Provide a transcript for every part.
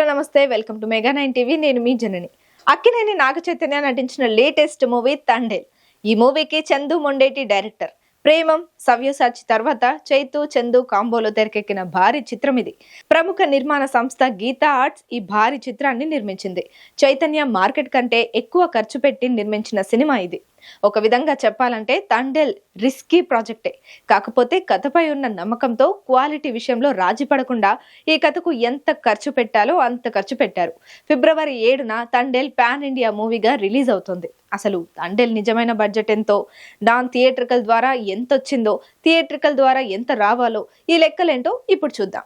Hello నమస్తే, welcome to mega 9 TV. నేను మీ జనని. అక్కినేని నాగ చైతన్య నటించిన లేటెస్ట్ మూవీ తండేల్. ఈ మూవీకి చందు మొండేటి డైరెక్టర్. ప్రేమం సవ్యసాచి తర్వాత చైతు చందు కాంబోలో తెరకెక్కిన భారీ చిత్రం ఇది. ప్రముఖ నిర్మాణ సంస్థ గీతా ఆర్ట్స్ ఈ భారీ చిత్రాన్ని నిర్మించింది. చైతన్య మార్కెట్ కంటే ఎక్కువ ఖర్చు పెట్టి నిర్మించిన సినిమా ఇది. ఒక విధంగా చెప్పాలంటే తండేల్ రిస్కీ ప్రాజెక్టే. కాకపోతే కథపై ఉన్న నమ్మకంతో క్వాలిటీ విషయంలో రాజీ పడకుండా ఈ కథకు ఎంత ఖర్చు పెట్టాలో అంత ఖర్చు పెట్టారు. ఫిబ్రవరి 7న తండేల్ పాన్ ఇండియా మూవీగా రిలీజ్ అవుతుంది. అసలు తండేల్ నిజమైన బడ్జెట్ ఎంతో, నాన్ థియేట్రికల్ ద్వారా ఎంత వచ్చిందో, థియేట్రికల్ ద్వారా ఎంత రావాలో, ఈ లెక్కలేంటో ఇప్పుడు చూద్దాం.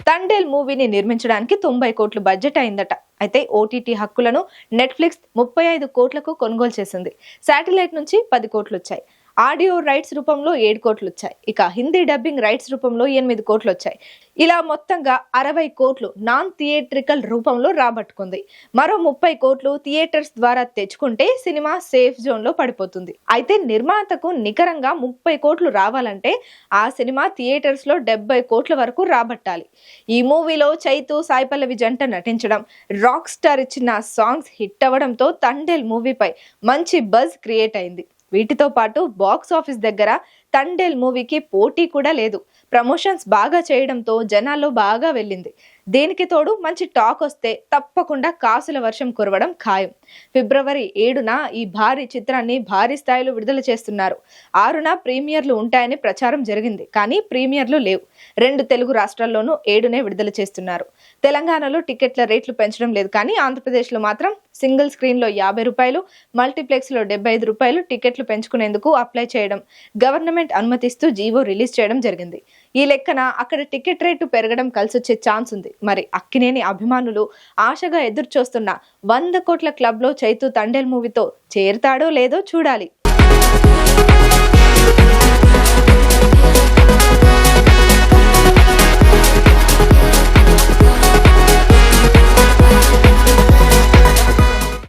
తండేల్ మూవీని నిర్మించడానికి 90 కోట్లు బడ్జెట్ అయిందట. అయితే ఓటీటీ హక్కులను నెట్ఫ్లిక్స్ 35 కోట్లకు కొనుగోలు చేసింది. శాటిలైట్ నుంచి 10 కోట్లు వచ్చాయి. ఆడియో రైట్స్ రూపంలో 7 కోట్లు వచ్చాయి. ఇక హిందీ డబ్బింగ్ రైట్స్ రూపంలో 8 కోట్లు వచ్చాయి. ఇలా మొత్తంగా 60 కోట్లు నాన్ థియేట్రికల్ రూపంలో రాబట్టుకుంది. మరో 30 కోట్లు థియేటర్స్ ద్వారా తెచ్చుకుంటే సినిమా సేఫ్ జోన్ లో పడిపోతుంది. అయితే నిర్మాతకు నికరంగా 30 కోట్లు రావాలంటే ఆ సినిమా థియేటర్స్ లో 70 కోట్ల వరకు రాబట్టాలి. ఈ మూవీలో చైతు సాయి పల్లవి జంట నటించడం, రాక్ స్టార్ ఇచ్చిన సాంగ్స్ హిట్ అవ్వడంతో తండేల్ మూవీపై మంచి బజ్ క్రియేట్ అయింది. వీటితో పాటు బాక్స్ ఆఫీస్ దగ్గర తండేల్ మూవీకి పోటీ కూడా లేదు. ప్రమోషన్స్ బాగా చేయడంతో జనాల్లో బాగా వెళ్ళింది. దీనికి తోడు మంచి టాక్ వస్తే తప్పకుండా కాసుల వర్షం కురవడం ఖాయం. ఫిబ్రవరి 7న ఈ భారీ చిత్రాన్ని భారీ స్థాయిలో విడుదల చేస్తున్నారు. 6న ప్రీమియర్లు ఉంటాయని ప్రచారం జరిగింది, కానీ ప్రీమియర్లు లేవు. 2 తెలుగు రాష్ట్రాల్లోనూ 7నే విడుదల చేస్తున్నారు. తెలంగాణలో టికెట్ల రేట్లు పెంచడం లేదు, కానీ ఆంధ్రప్రదేశ్లో మాత్రం సింగిల్ స్క్రీన్ లో 50 రూపాయలు, మల్టీప్లెక్స్ లో 75 రూపాయలు టికెట్లు పెంచుకునేందుకు అప్లై చేయడం గవర్నమెంట్ అనుమతిస్తూ జీవో రిలీజ్ చేయడం జరిగింది. ఈ లెక్కన అక్కడ టికెట్ రేటు పెరగడం కలిసొచ్చే ఛాన్స్ ఉంది. మరి అక్కినేని అభిమానులు ఆశగా ఎదురు చూస్తున్న 100 కోట్ల క్లబ్ లో చైతు తండేల్ మూవీతో చేరుతాడో లేదో చూడాలి.